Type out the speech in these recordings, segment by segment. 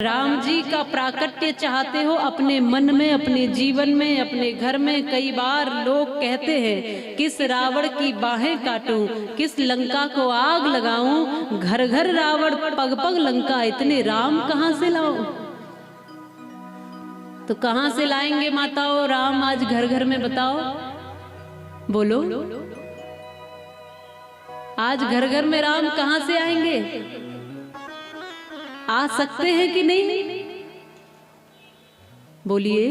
राम जी का प्राकट्य चाहते हो अपने मन में, अपने जीवन में, अपने घर में। कई बार लोग कहते हैं किस रावण की बाहें काटूं, किस लंका को आग लगाऊं, घर घर रावण पग पग लंका, इतने राम कहां से लाऊं। तो कहां से लाएंगे माताओं राम आज घर घर में, बताओ बोलो। आज घर घर में राम कहां से आएंगे? आ सकते हैं कि नहीं? बोलिए।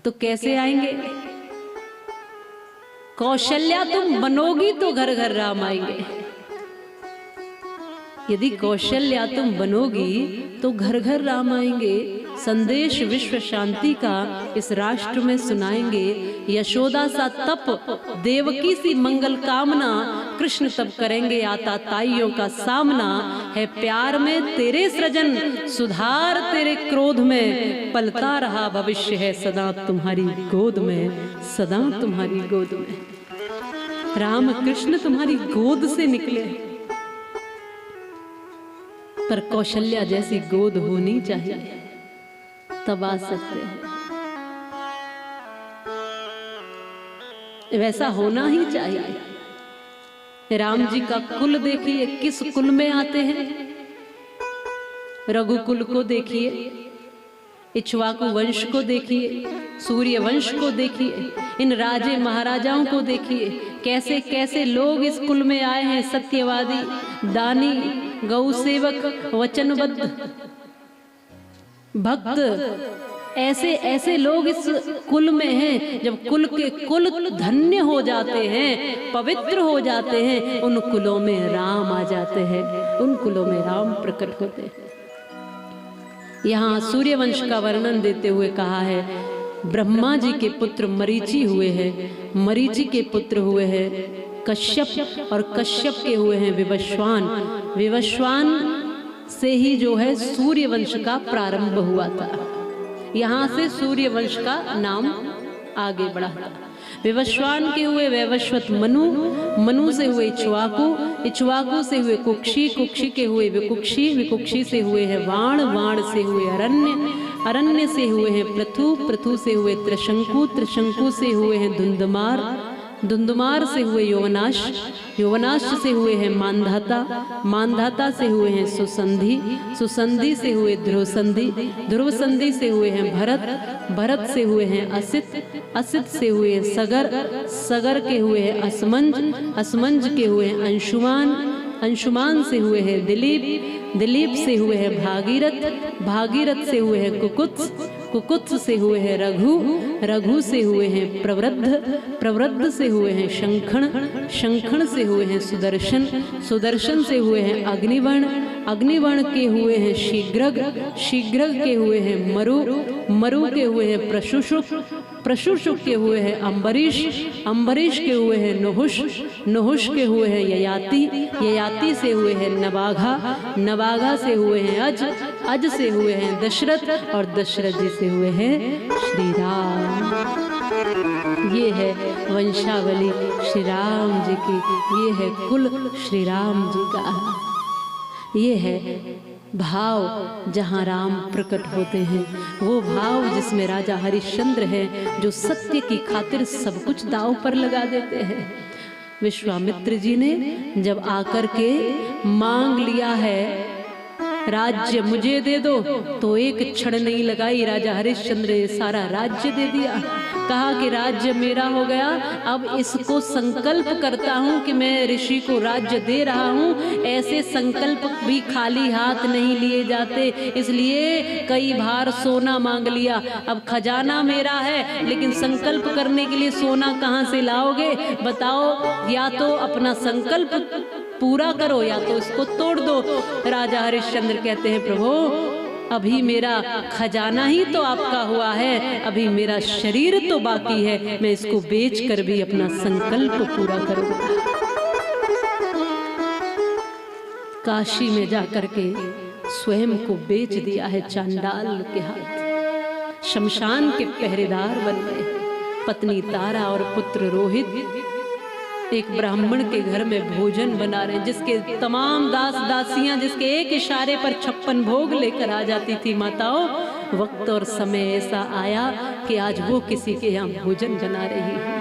तो कैसे आएंगे? कौशल्या तुम बनोगी तो घर घर राम आएंगे। यदि कौशल्या तुम बनोगी तो घर घर राम आएंगे। संदेश विश्व शांति का इस राष्ट्र में सुनाएंगे। यशोदा सा तप, देवकी सी मंगल कामना, कृष्ण तब करेंगे आताताइयों का सामना। है प्यार में तेरे सृजन, सुधार तेरे क्रोध में, पलता रहा भविष्य है सदा तुम्हारी गोद में, सदा तुम्हारी गोद में। राम कृष्ण तुम्हारी गोद से निकले, पर कौशल्या जैसी गोद होनी चाहिए, तब आ सकते हैं। वैसा होना ही चाहिए। राम जी का कुल देखिए, किस कुल में आते हैं। रघुकुल को देखिए, इक्ष्वाकु वंश को देखिए, सूर्य वंश को देखिए, इन राजे महाराजाओं को देखिए, कैसे कैसे लोग इस कुल में आए हैं। सत्यवादी, दानी, गौ सेवक, वचनबद्ध, भक्त, ऐसे ऐसे लोग इस कुल में हैं। जब कुल के कुल धन्य हो जाते हैं, पवित्र हो जाते हैं, उन कुलों में राम आ जाते हैं, उन कुलों में राम प्रकट होते हैं। यहाँ सूर्यवंश का वर्णन देते हुए कहा है, ब्रह्मा जी के पुत्र मरीचि हुए हैं, मरीचि के पुत्र हुए हैं कश्यप, और कश्यप के हुए हैं विवस्वान। विवस्वान से ही जो है सूर्यवंश का प्रारंभ हुआ था। यहाँ से सूर्यवंश का नाम आगे बढ़ा था। विवस्वान के हुए वैवस्वत मनु, मनु से हुए इक्ष्वाकु, इक्ष्वाकु से हुए कुक्षी, कुक्षी के हुए विकुक्षी, विकुक्षी से हुए हैं वाण, वाण से हुए अरण्य, अरण्य से हुए हैं पृथु, पृथु से हुए त्रिशंकु, त्रिशंकु से हुए हैं धुंधुमार, धुंधुमार से हुए यौवनाश, यौवनाश से हुए हैं मानधाता, मानधाता से हुए हैं सुसंधि, सुसंधि से हुए ध्रुवसंधि, ध्रुवसंधि से हुए हैं भरत, भरत से हुए हैं असित, असित से हुए हैं सगर, सगर के हुए हैं असमंज, असमंज के हुए हैं अंशुमान, अंशुमान से हुए हैं दिलीप, दिलीप से हुए हैं भागीरथ, भागीरथ से हुए हैं कुकुत्स, कुकुत्स से हुए हैं रघु, रघु से हुए हैं प्रवृद्ध, प्रवृद्ध से हुए हैं शंखण, शंखण से हुए हैं सुदर्शन, सुदर्शन से हुए हैं अग्निवर्ण, अग्निवर्ण के हुए हैं शीघ्रग, शीघ्रग के हुए हैं मरु, मरु के हुए हैं प्रशुशुक, प्रशुशुक के हुए हैं अम्बरीश, अम्बरीश के हुए हैं नहुष, नहुष के हुए हैं ययाति, ययाति से हुए हैं नवाघा, नवाघा से हुए हैं अज, अज से हुए हैं दशरथ, और दशरथ जी से हुए हैं श्री राम। ये है वंशावली श्री राम जी की, ये है कुल श्री राम जी का, ये है भाव जहाँ राम प्रकट होते हैं। वो भाव जिसमें राजा हरिश्चंद्र है, जो सत्य की खातिर सब कुछ दांव पर लगा देते हैं। विश्वामित्र जी ने जब आकर के मांग लिया है राज्य मुझे दे दो, तो एक क्षण नहीं लगाई, राजा हरिश्चंद्र ने सारा राज्य दे दिया। कहा कि राज्य मेरा हो गया, अब इसको संकल्प करता हूँ कि मैं ऋषि को राज्य दे रहा हूँ। ऐसे संकल्प भी खाली हाथ नहीं लिए जाते, इसलिए कई बार सोना मांग लिया। अब खजाना मेरा है, लेकिन संकल्प करने के लिए सोना कहाँ से लाओगे बताओ? या तो अपना संकल्प पूरा करो या तो इसको तोड़ दो। राजा हरिश्चंद्र कहते हैं प्रभु, अभी मेरा खजाना ही तो आपका हुआ है, अभी मेरा शरीर तो बाकी है, मैं इसको बेच कर भी अपना संकल्प पूरा करूंगा। काशी में जाकर के स्वयं को बेच दिया है चांडाल के हाथ, शमशान के पहरेदार बन गए। पत्नी तारा और पुत्र रोहित एक ब्राह्मण के घर में भोजन बना रहे हैं, जिसके तमाम दास दासियां जिसके एक इशारे पर 56 भोग लेकर आ जाती थी। माताओं, वक्त और समय ऐसा आया कि आज वो किसी के यहाँ भोजन बना रही है।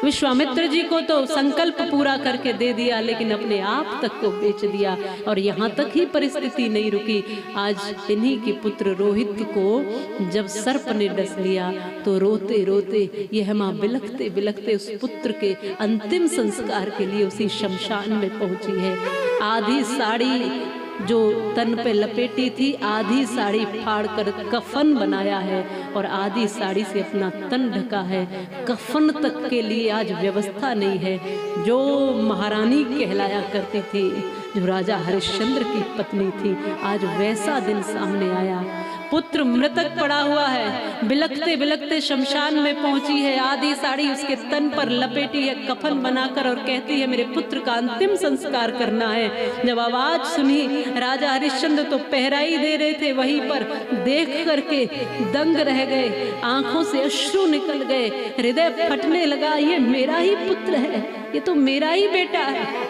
विश्वामित्र जी को तो संकल्प पूरा करके दे दिया, लेकिन अपने आप तक को बेच दिया। और यहाँ तक ही परिस्थिति नहीं रुकी। आज इन्हीं के पुत्र रोहित को जब सर्प ने डस लिया तो रोते रोते यह माँ बिलखते बिलखते उस पुत्र के अंतिम संस्कार के लिए उसी शमशान में पहुंची है। आधी साड़ी जो तन पे लपेटी थी, आधी साड़ी फाड़ कर कफन बनाया है और आधी साड़ी से अपना तन ढका है। कफन तक के लिए आज व्यवस्था नहीं है। जो महारानी कहलाया करती थी, जो राजा हरिश्चंद्र की पत्नी थी, आज वैसा दिन सामने आया। पुत्र मृतक पड़ा हुआ है, बिलखते बिलखते शमशान में पहुंची है, आधी साड़ी उसके तन पर लपेटी है कफन बनाकर, और कहती है मेरे पुत्र का अंतिम संस्कार करना है। जब आवाज सुनी, राजा हरिश्चंद्र तो पहराई दे रहे थे, वहीं पर देख करके दंग रह गए, आंखों से अश्रु निकल गए, हृदय फटने लगा। ये मेरा ही पुत्र है, ये तो मेरा ही बेटा है।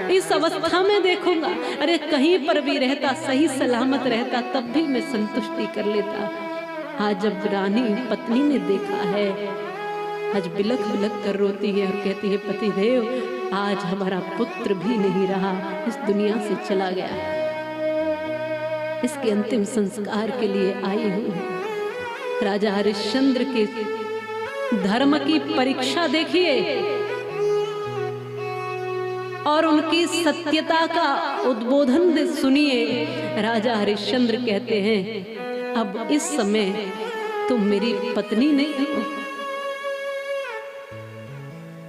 इस अवस्था में देखूंगा, अरे कहीं पर भी रहता, सही सलामत रहता, तब भी मैं संतुष्टि कर लेता। आज जब रानी पत्नी ने देखा है, आज बिलख बिलख कर रोती है और कहती है पतिदेव, आज हमारा पुत्र भी नहीं रहा, इस दुनिया से चला गया, इसके अंतिम संस्कार के लिए आई हूं। राजा हरिश्चंद्र के धर्म की परीक्षा देखिए और उनकी सत्यता का उद्बोधन सुनिए। राजा हरिश्चंद्र कहते हैं, अब इस समय तुम मेरी पत्नी नहीं हो,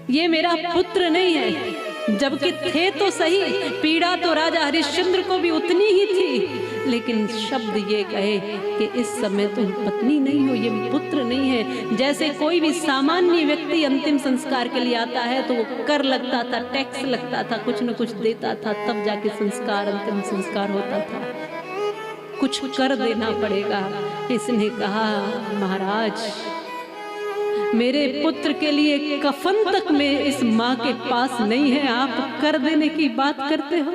ये मेरा पुत्र नहीं है। जबकि थे तो सही, पीड़ा तो राजा हरिश्चंद्र को भी उतनी ही थी, लेकिन शब्द ये कहे कि इस समय तुम पत्नी नहीं हो, ये पुत्र नहीं है। जैसे कोई भी सामान्य व्यक्ति अंतिम संस्कार के लिए आता है तो वो कर लगता था, टैक्स लगता था, कुछ न कुछ देता था, तब जाके संस्कार, अंतिम संस्कार होता था। कुछ कर देना पड़ेगा। इसने कहा, महाराज मेरे पुत्र के लिए कफन तक में इस माँ के पास नहीं है, आप कर देने की बात करते हो।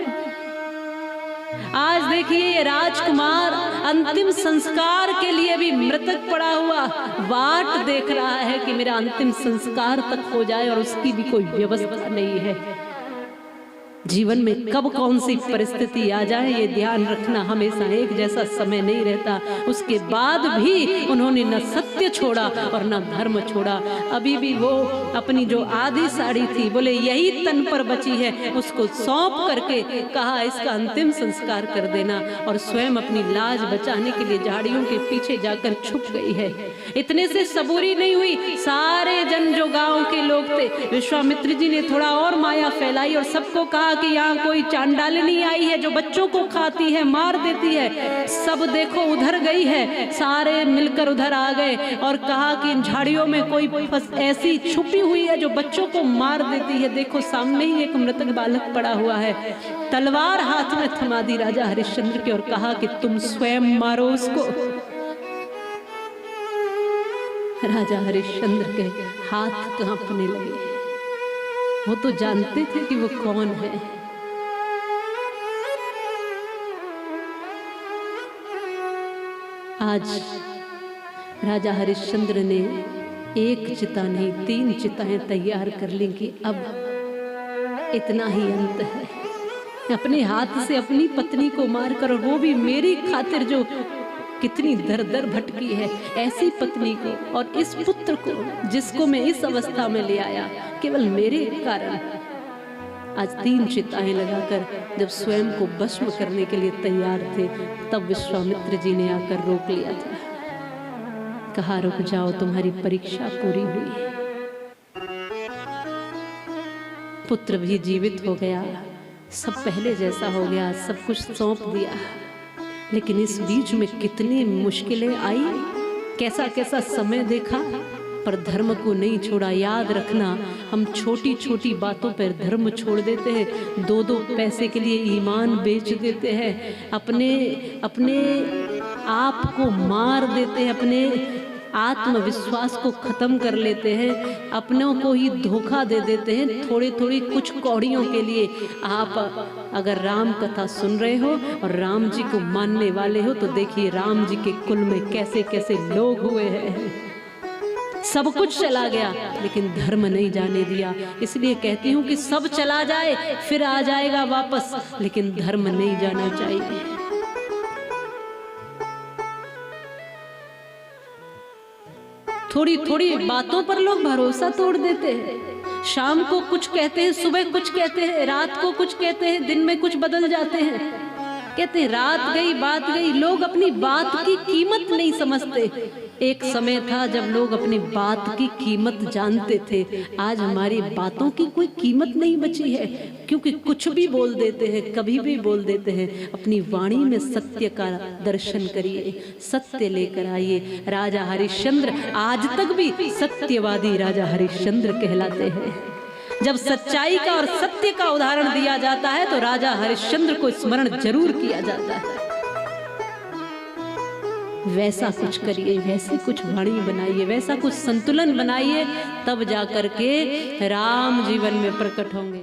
आज देखिए ये राजकुमार अंतिम संस्कार के लिए भी मृतक पड़ा हुआ वाट देख रहा है कि मेरा अंतिम संस्कार तक हो जाए, और उसकी भी कोई व्यवस्था नहीं है। जीवन में कब कौन सी परिस्थिति आ जाए ये ध्यान रखना, हमेशा एक जैसा समय नहीं रहता। उसके बाद भी उन्होंने न सत्य छोड़ा और न धर्म छोड़ा। अभी भी वो अपनी जो आधी साड़ी थी, बोले यही तन पर बची है, उसको सौंप करके कहा इसका अंतिम संस्कार कर देना, और स्वयं अपनी लाज बचाने के लिए झाड़ियों के पीछे जाकर छुप गई है। इतने से सबूरी नहीं हुई, सारे जन जो गांव के लोग थे, विश्वामित्र जी ने थोड़ा और माया फैलाई और सबको कहा कि यहाँ कोई चांडालिनी आई है जो बच्चों को खाती है, मार देती है। सब देखो उधर गई है, सारे मिलकर उधर आ गए और कहा कि इन झाड़ियों में कोई ऐसी छुपी हुई है जो बच्चों को मार देती है। देखो सामने ही एक मृतक बालक पड़ा हुआ है। तलवार हाथ में थमा दी राजा हरिश्चंद्र के और कहा कि तुम स्वयं मारो उसको। राजा हरिश्चंद्र के हाथ कांपने लगे। वो तो जानते थे कि वो कौन है। आज राजा हरिश्चंद्र ने एक चिता नहीं 3 चिताएं तैयार कर ली कि अब इतना ही अंत है। अपने हाथ से अपनी पत्नी को मारकर, और वो भी मेरी खातिर जो कितनी दर दर भटकी है, ऐसी पत्नी को और इस पुत्र को जिसको मैं इस अवस्था में ले आया केवल मेरे कारण। आज 3 चिताएं लगाकर जब स्वयं को भस्म करने के लिए तैयार थे, तब विश्वामित्र जी ने आकर रोक लिया था। कहा रुक जाओ, तुम्हारी परीक्षा पूरी हुई। पुत्र भी जीवित हो गया, सब पहले जैसा हो गया, सब कुछ सौंप दिया। लेकिन इस बीच में कितनी मुश्किलें आई, कैसा कैसा समय देखा, पर धर्म को नहीं छोड़ा। याद रखना, हम छोटी छोटी बातों पर धर्म छोड़ देते हैं। 2-2 पैसे के लिए ईमान बेच देते हैं, अपने आप को मार देते हैं, अपने आत्मविश्वास को खत्म कर लेते हैं, अपनों को ही धोखा दे देते हैं थोड़ी थोड़ी कुछ कौड़ियों के लिए। आप अगर राम कथा सुन रहे हो और राम जी को मानने वाले हो तो देखिए राम जी के कुल में कैसे कैसे लोग हुए हैं। सब कुछ चला गया लेकिन धर्म नहीं जाने दिया। इसलिए कहती हूँ कि सब चला जाए फिर आ जाएगा वापस, लेकिन धर्म नहीं जाना चाहिए। थोड़ी थोड़ी बातों पर लोग भरोसा तोड़ देते हैं। शाम को कुछ कहते हैं, सुबह कुछ कहते हैं, रात को कुछ कहते हैं, दिन में कुछ बदल जाते हैं। कहते हैं रात गई बात गई। लोग अपनी बात की कीमत नहीं समझते। एक समय था जब लोग अपनी बात की कीमत जानते थे। आज हमारी बातों की कोई कीमत नहीं बची है, क्योंकि कुछ भी बोल देते हैं, कभी भी बोल देते हैं। अपनी वाणी में सत्य का दर्शन करिए, सत्य लेकर आइए। राजा हरिश्चंद्र आज तक भी सत्यवादी राजा हरिश्चंद्र कहलाते हैं। जब सच्चाई का और सत्य का उदाहरण दिया जाता है तो राजा हरिश्चंद्र को स्मरण जरूर किया जाता है। वैसा कुछ करिए, वैसी कुछ वाणी बनाइए, वैसा कुछ संतुलन बनाइए, तब जाकर के राम जीवन में प्रकट होंगे।